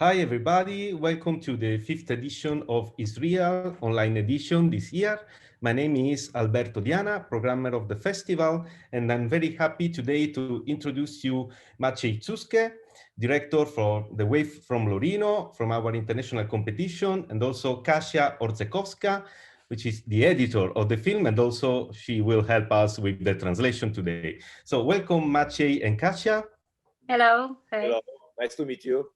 Hi everybody, welcome to the 5th edition of IsReal online edition this year. My name is Alberto Diana, programmer of the festival, and I'm very happy today to introduce you Maciej Cuske, director for the WHALE from Lorino, from our international competition, and also Kashia Orzechowska, which is the editor of the film, and also she will help us with the translation today. So welcome Maciej and Kashia. Hello. Hey. Hello, nice to meet you.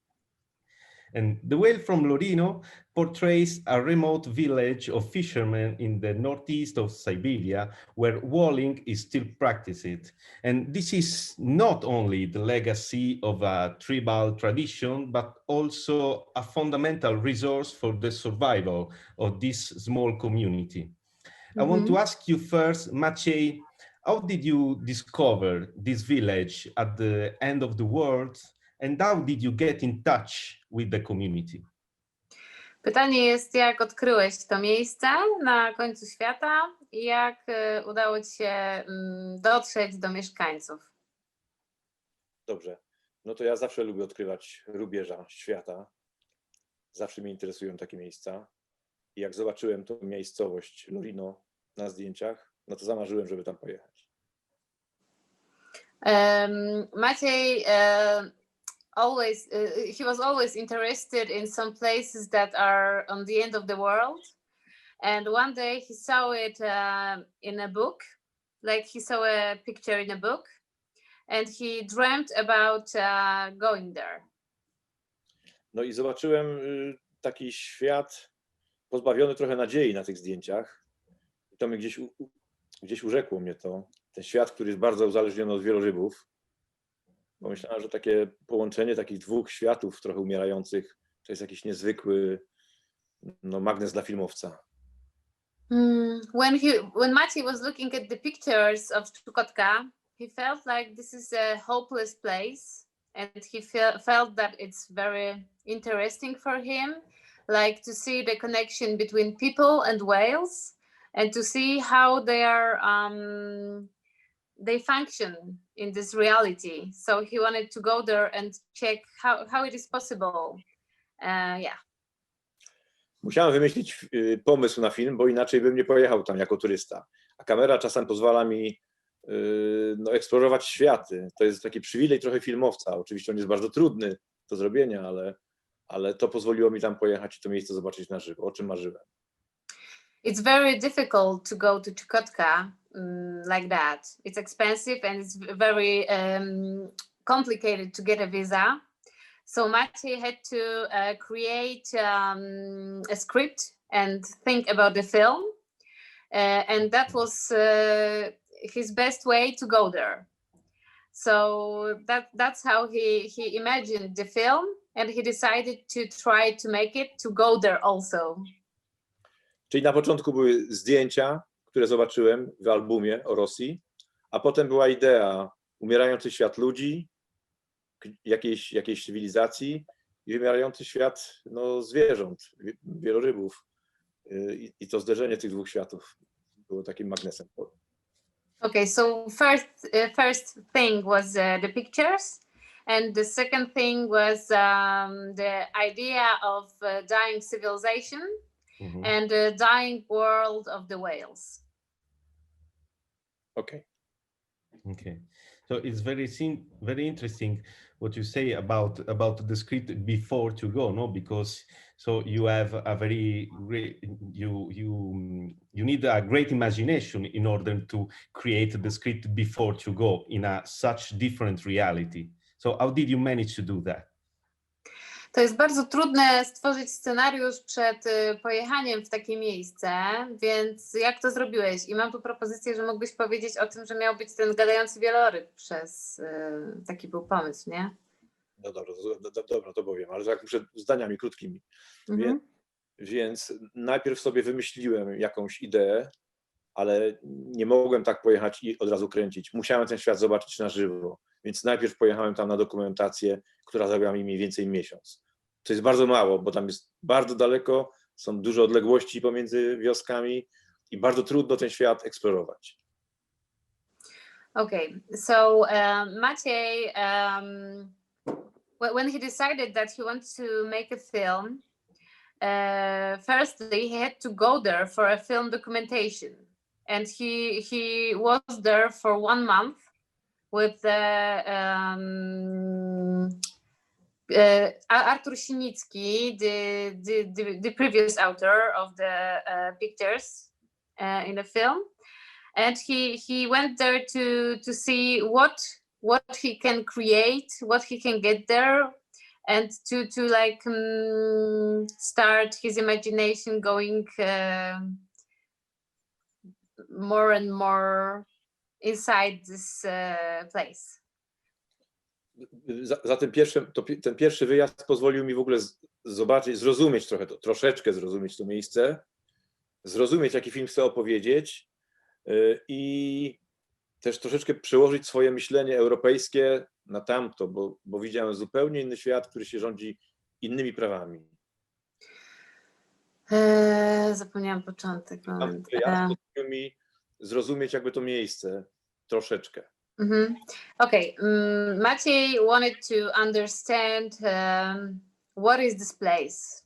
And The WHALE from Lorino portrays a remote village of fishermen in the northeast of Siberia, where whaling is still practiced. And this is not only the legacy of a tribal tradition, but also a fundamental resource for the survival of this small community. I want to ask you first, Maciej, how did you discover this village at the end of the world? And how did you get in touch with the community? Pytanie jest, jak odkryłeś to miejsce na końcu świata i jak udało ci się dotrzeć do mieszkańców? Dobrze, no to ja zawsze lubię odkrywać rubieża świata. Zawsze mnie interesują takie miejsca. I jak zobaczyłem tą miejscowość Lorino na zdjęciach, no to zamarzyłem, żeby tam pojechać. Maciej he was always interested in some places that are on the end of the world, and one day he saw it in a book, like he saw a picture in a book, and he dreamt about going there. No i zobaczyłem taki świat pozbawiony trochę nadziei na tych zdjęciach. I to mnie gdzieś urzekło mnie to. Ten świat, który jest bardzo uzależniony od wielorybów. Pomyślałem, że takie połączenie takich dwóch światów trochę umierających to jest jakiś niezwykły magnes dla filmowca. When Maciej was looking at the pictures of Chukotka, he felt like this is a hopeless place, and he felt that it's very interesting for him, like to see the connection between people and whales, and to see how they function in this reality. So he wanted to go there and check how it is possible. Musiałem wymyślić pomysł na film, bo inaczej bym nie pojechał tam jako turysta. A kamera czasem pozwala mi eksplorować światy. To jest taki przywilej trochę filmowca. Oczywiście on jest bardzo trudny do zrobienia, ale to pozwoliło mi tam pojechać i to miejsce zobaczyć na żywo, o czym marzyłem. It's very difficult to go to Chukotka like that. It's expensive and it's very complicated to get a visa. So Maciej had to create a script and think about the film. And that was his best way to go there. So that's how he imagined the film, and he decided to try to make it, to go there also. Czyli na początku były zdjęcia, które zobaczyłem w albumie o Rosji, a potem była idea umierający świat ludzi, jakiejś cywilizacji i wymierający świat zwierząt, wielorybów. I to zderzenie tych dwóch światów było takim magnesem. Okay, so first thing was the pictures, and the second thing was the idea of dying civilization. And the dying world of the whales. Okay. So it's very interesting what you say about the script before to go, no? Because so you have a very great, you need a great imagination in order to create the script before to go in such different reality. So how did you manage to do that? To jest bardzo trudne stworzyć scenariusz przed pojechaniem w takie miejsce, więc jak to zrobiłeś? I mam tu propozycję, że mógłbyś powiedzieć o tym, że miał być ten gadający wieloryb taki był pomysł, nie? No dobra, to powiem, ale tak muszę zdaniami krótkimi. Więc najpierw sobie wymyśliłem jakąś ideę, ale nie mogłem tak pojechać i od razu kręcić. Musiałem ten świat zobaczyć na żywo, więc najpierw pojechałem tam na dokumentację, która zajęła mi mniej więcej miesiąc. To jest bardzo mało, bo tam jest bardzo daleko, są duże odległości pomiędzy wioskami i bardzo trudno ten świat eksplorować. Okay, so Maciej when he decided that he wants to make a film, firstly he had to go there for a film documentation, and he was there for 1 month with Artur Sinicki, the previous author of the pictures in the film, and he went there to see what he can create, what he can get there, and to like start his imagination going more and more inside this place. Za ten pierwszy wyjazd pozwolił mi w ogóle zobaczyć, zrozumieć troszeczkę zrozumieć to miejsce, zrozumieć, jaki film chcę opowiedzieć i też troszeczkę przełożyć swoje myślenie europejskie na tamto, bo widziałem zupełnie inny świat, który się rządzi innymi prawami. Zapomniałam początek. Wyjazd pozwolił mi zrozumieć jakby to miejsce troszeczkę. Okay, Maciej wanted to understand what is this place,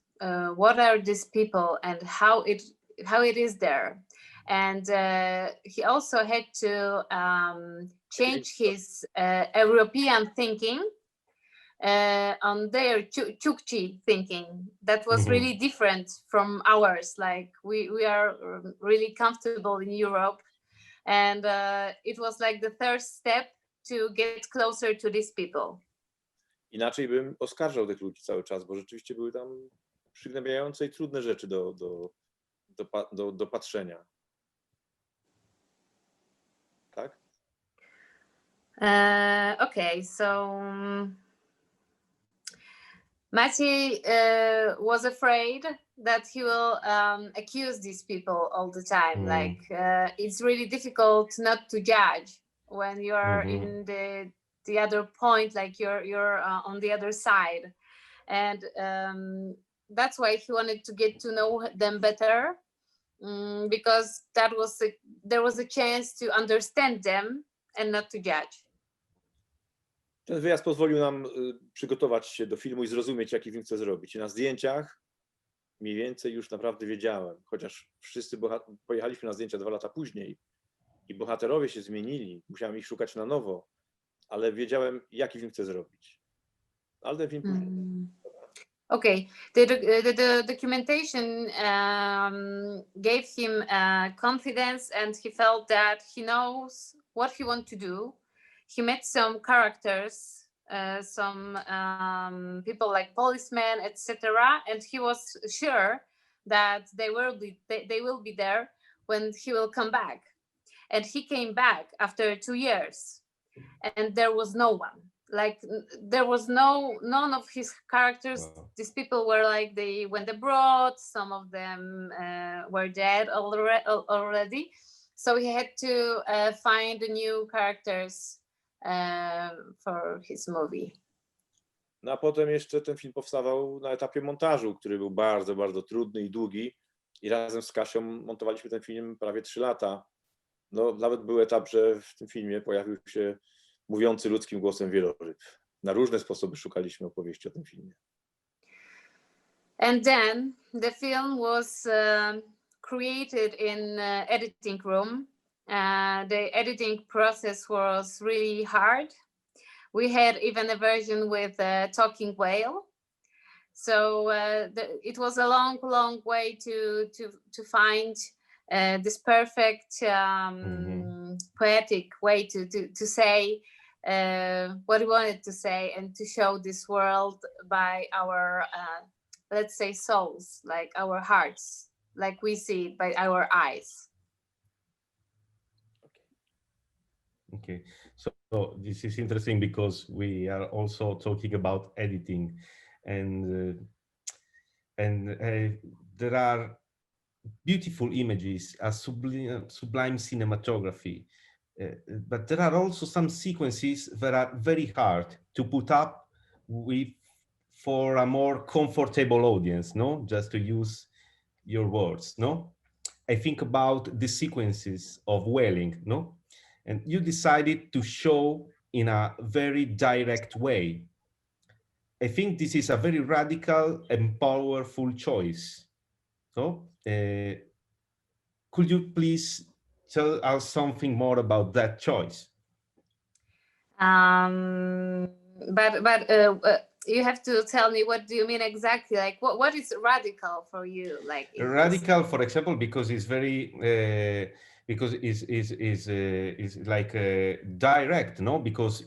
what are these people, and how it is there, and he also had to change his European thinking on their Chukchi thinking that was really different from ours. Like we are really comfortable in Europe. And it was like the third step to get closer to these people. Inaczej bym oskarżał tych ludzi cały czas, bo rzeczywiście były tam przygnębiające i trudne rzeczy do patrzenia. Tak? Okay, so Maciej was afraid that he will accuse these people all the time. Like it's really difficult not to judge when you are in the other point, like you're on the other side, and that's why he wanted to get to know them better, because there was a chance to understand them and not to judge. Ten wyjazd pozwolił nam przygotować się do filmu i zrozumieć, jaki film chcę zrobić. I na zdjęciach mniej więcej już naprawdę wiedziałem, chociaż wszyscy pojechaliśmy na zdjęcia 2 lata później i bohaterowie się zmienili, musiałem ich szukać na nowo, ale wiedziałem, jaki film chcę zrobić. Ale ten film później. Okay, the documentation gave him confidence, and he felt that he knows what he wants to do. He met some characters, some people like policemen, etc., and he was sure that they will be there when he will come back. And he came back after 2 years, and there was no one. Like there was none of his characters. Wow. These people were like they went abroad. Some of them were dead already. So he had to find new characters for his movie. No a potem jeszcze ten film powstawał na etapie montażu, który był bardzo, bardzo trudny i długi. I razem z Kasią montowaliśmy ten film prawie 3 lata. No nawet był etap, że w tym filmie pojawił się mówiący ludzkim głosem wieloryb. Na różne sposoby szukaliśmy opowieści o tym filmie. And then the film was created in editing room. The editing process was really hard. We had even a version with a talking whale. So it was a long way to find this perfect poetic way to say what we wanted to say and to show this world by our, let's say, souls, like our hearts, like we see it by our eyes. Okay, so this is interesting because we are also talking about editing, and there are beautiful images, a sublime cinematography, but there are also some sequences that are very hard to put up with for a more comfortable audience, no? Just to use your words, no? I think about the sequences of whaling, no? And you decided to show in a very direct way. I think this is a very radical and powerful choice. So, could you please tell us something more about that choice? But you have to tell me, what do you mean exactly? Like, what is radical for you? Like Radical, for example, because it's very because is like direct, no? Because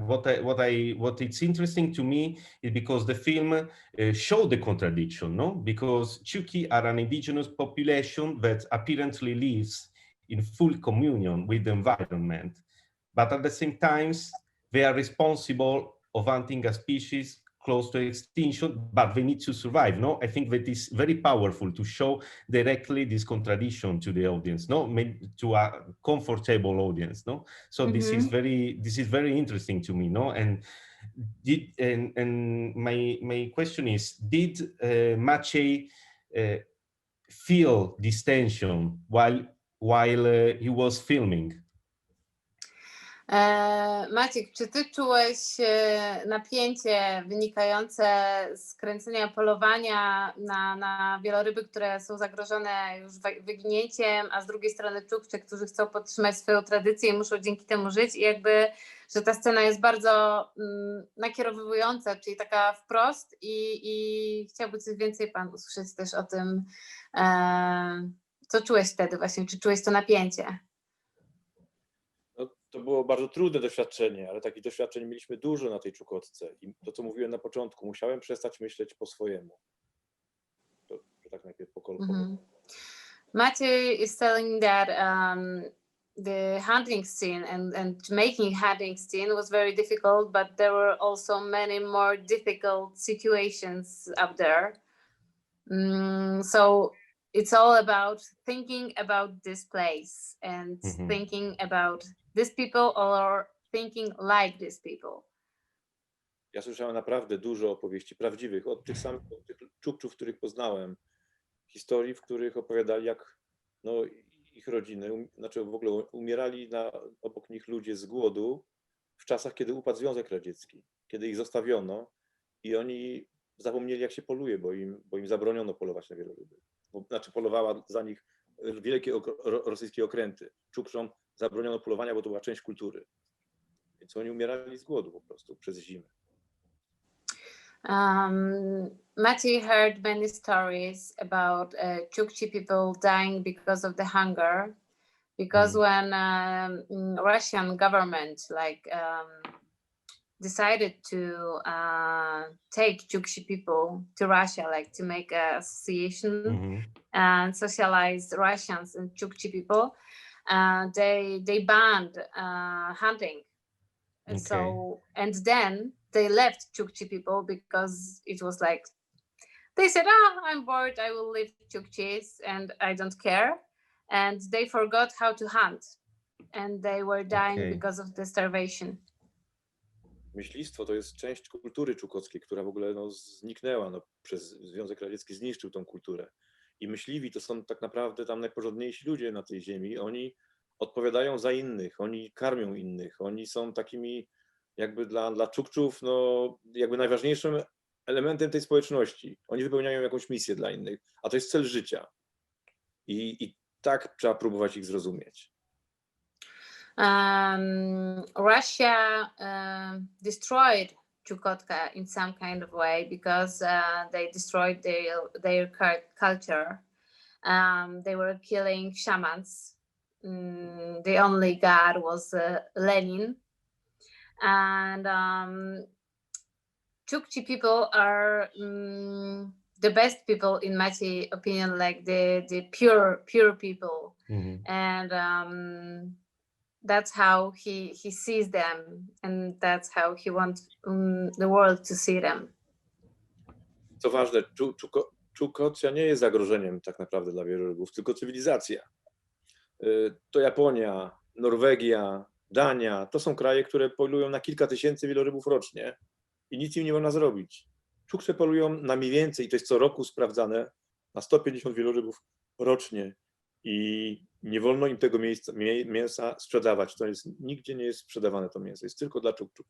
what it's interesting to me is because the film show the contradiction, no? Because Chuki are an indigenous population that apparently lives in full communion with the environment, but at the same times they are responsible of hunting a species close to extinction, but they need to survive. No, I think that is very powerful to show directly this contradiction to the audience. No, to a comfortable audience. No, so this is very interesting to me. No, and my question is, did Maciej feel this tension while he was filming? Maciek, czy ty czułeś napięcie wynikające z kręcenia polowania na wieloryby, które są zagrożone już wyginięciem, a z drugiej strony czukcze, którzy chcą podtrzymać swoją tradycję i muszą dzięki temu żyć, i jakby, że ta scena jest bardzo nakierowująca, czyli taka wprost, i chciałby coś więcej pan usłyszeć też o tym, co czułeś wtedy właśnie, czy czułeś to napięcie? To było bardzo trudne doświadczenie, ale takich doświadczeń mieliśmy dużo na tej Czukotce. I to, co mówiłem na początku, musiałem przestać myśleć po swojemu. To tak najpierw po kolei. Maciej is telling that the hunting scene and making hunting scene was very difficult, but there were also many more difficult situations up there. So it's all about thinking about this place and thinking about these people, or thinking like these people. Ja słyszałem naprawdę dużo opowieści prawdziwych od tych samych Czukczów, których poznałem. Historii, w których opowiadali, jak ich rodziny, znaczy w ogóle umierali obok nich ludzie z głodu w czasach, kiedy upadł Związek Radziecki, kiedy ich zostawiono i oni zapomnieli, jak się poluje, bo im zabroniono polować na wieloryby. Znaczy polowała za nich wielkie rosyjskie okręty. Czukczom zabroniono polowania, bo to była część kultury. Więc oni umierali z głodu po prostu przez zimę. Maciej heard many stories about Chukchi people dying because of the hunger, because when Russian government decided to take Chukchi people to Russia, like to make an association and socialize Russians and Chukchi people, they banned hunting. Okay. So, and then they left Chukchi people because it was like, they said, I'm bored, I will leave Chukchis and I don't care. And they forgot how to hunt. And they were dying because of the starvation. Myślistwo to jest część kultury czukockiej, która w ogóle zniknęła. Przez Związek Radziecki zniszczył tą kulturę. I myśliwi to są tak naprawdę tam najporządniejsi ludzie na tej ziemi. Oni odpowiadają za innych, oni karmią innych, oni są takimi jakby dla Czukczów jakby najważniejszym elementem tej społeczności. Oni wypełniają jakąś misję dla innych, a to jest cel życia. I tak trzeba próbować ich zrozumieć. Russia destroyed Chukotka in some kind of way because they destroyed their culture. They were killing shamans. The only god was Lenin. And Chukchi people are the best people in Maciej's opinion, like the pure people. And that's how he sees them, and that's how he wants the world to see them. Co ważne, Czukocja nie jest zagrożeniem tak naprawdę dla wielorybów, tylko cywilizacja. To Japonia, Norwegia, Dania, to są kraje, które polują na kilka tysięcy wielorybów rocznie i nic im nie można zrobić. Czukcze polują na mniej więcej, i to jest co roku sprawdzane, na 150 wielorybów rocznie i nie wolno im tego mięsa sprzedawać. Nigdzie nie jest sprzedawane to mięso, jest tylko dla Czukczów.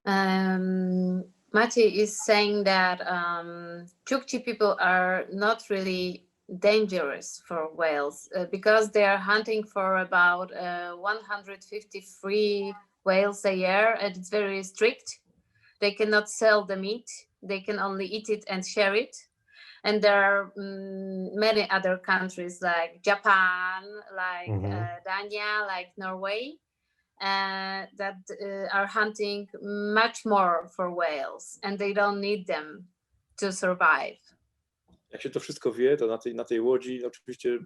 Maciej is saying that Chukchi people are not really dangerous for whales because they are hunting for about 153 whales a year, and it's very strict. They cannot sell the meat, they can only eat it and share it. And there are many other countries like Japan, like Dania, like Norway, that are hunting much more for whales, and they don't need them to survive. Jak się to wszystko wie, to na tej łodzi oczywiście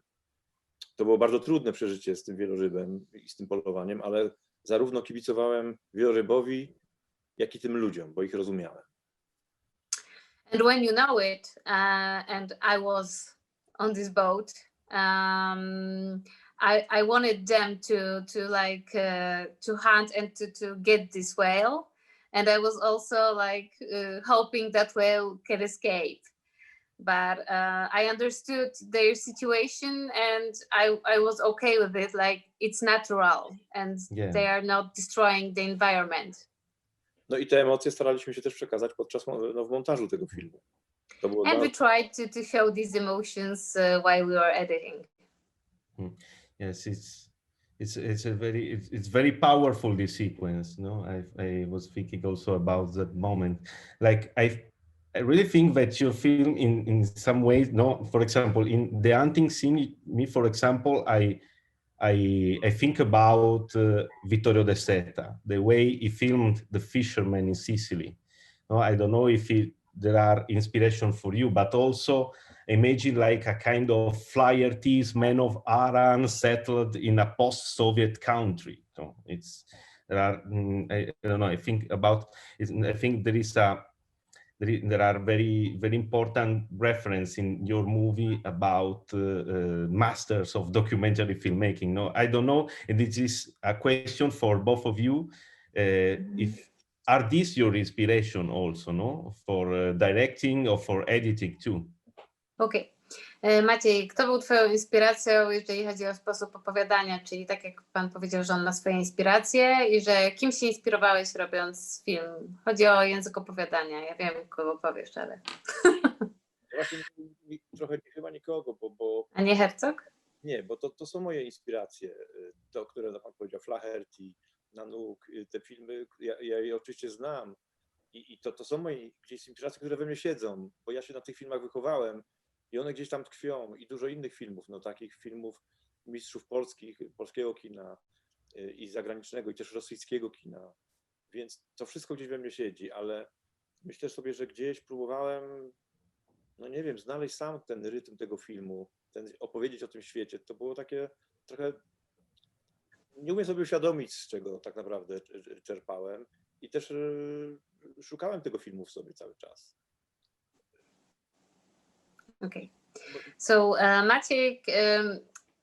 to było bardzo trudne przeżycie z tym wielorybem i z tym polowaniem, ale zarówno kibicowałem wielorybowi, jak i tym ludziom, bo ich rozumiałem. And when you know it, and I was on this boat, I wanted them to hunt and to get this whale, and I was also like hoping that whale can escape. But I understood their situation, and I was okay with it. Like, it's natural, and they are not destroying the environment. No i te emocje staraliśmy się też przekazać podczas w montażu tego filmu. To było and we tried to show these emotions while we were editing. Yes, it's very powerful, this sequence. No, I was thinking also about that moment. Like I really think that your film in some ways, no, for example, in the hunting scene, me, for example, I think about Vittorio De Seta, the way he filmed the fishermen in Sicily. No, I don't know if there are inspiration for you, but also imagine like a kind of flyer tees, men of Aran settled in a post-Soviet country. So there are, I don't know, I think about it, I think there are very, very important reference in your movie about masters of documentary filmmaking. No, I don't know, and this is a question for both of you. If are these your inspiration also, no, for directing or for editing too? Okay. Maciej, kto był twoją inspiracją, jeżeli chodzi o sposób opowiadania? Czyli tak jak pan powiedział, że on ma swoje inspiracje i że kim się inspirowałeś robiąc film? Chodzi o język opowiadania. Ja wiem, kogo powiesz, ale... Właśnie trochę chyba nikogo, bo... A nie Herzog? Nie, bo to są moje inspiracje, to, które pan powiedział, Flaherty, Nanook, te filmy, ja je oczywiście znam i to są moje gdzieś inspiracje, które we mnie siedzą, bo ja się na tych filmach wychowałem i one gdzieś tam tkwią i dużo innych filmów, no takich filmów mistrzów polskiego kina i zagranicznego i też rosyjskiego kina, więc to wszystko gdzieś we mnie siedzi, ale myślę sobie, że gdzieś próbowałem, no nie wiem, znaleźć sam ten rytm tego filmu, opowiedzieć o tym świecie. To było takie trochę, nie umiem sobie uświadomić, z czego tak naprawdę czerpałem i też szukałem tego filmu w sobie cały czas. Okay. So Maciej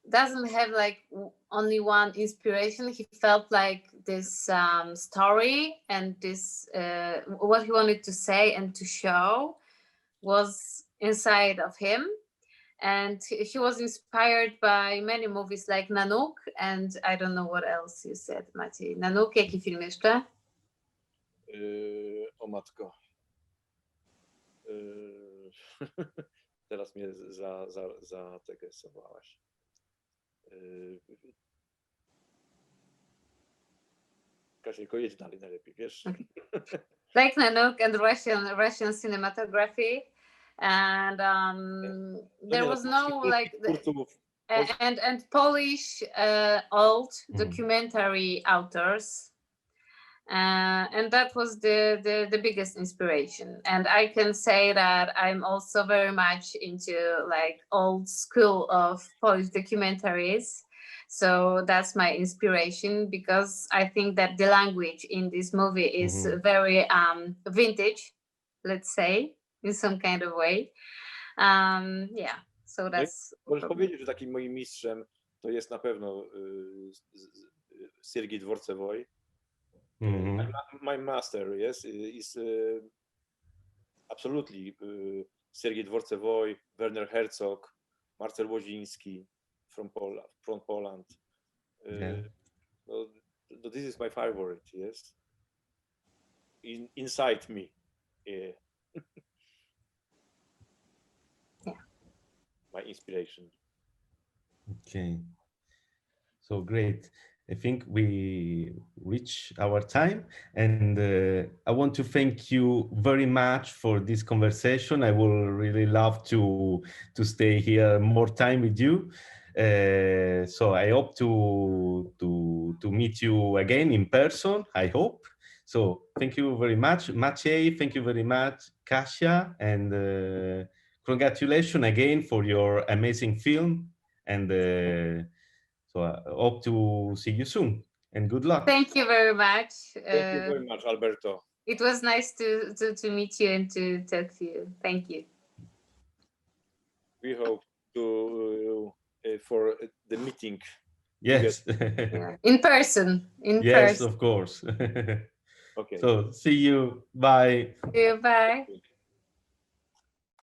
doesn't have like only one inspiration. He felt like this story and this what he wanted to say and to show was inside of him, and he was inspired by many movies like Nanook and I don't know what else you said, Maciej. Nanook, jaki film jeszcze? O matko. Teraz mnie zategesowałaś. Kasiejko, jedź dalej najlepiej, wiesz? Okay. Like Nanook and Russian cinematography, and there was no like and Polish old documentary authors, and that was the biggest inspiration. And I can say that I'm also very much into like old school of Polish documentaries. So that's my inspiration, because I think that the language in this movie is very vintage, let's say, in some kind of way. Yeah, so that's... Możesz powiedzieć, że takim moim mistrzem to jest na pewno Sergiej Dworcevoj. My master, yes, is absolutely Sergiej Dworcevoj, Werner Herzog, Marcel Łoziński from Poland. This is my favorite, yes. inside me. Yeah. My inspiration. Okay, so great. I think we reach our time, and I want to thank you very much for this conversation. I will really love to stay here more time with you. So I hope to meet you again in person. I hope. So thank you very much, Maciej. Thank you very much, Kashia, and congratulations again for your amazing film. And so I hope to see you soon, and good luck. Thank you very much. Thank you very much, Alberto. It was nice to meet you and to talk to you. Thank you. We hope to for the meeting. Yes. Yeah. In person. Yes, person. of course. Okay. So see you. Bye. See you. Bye.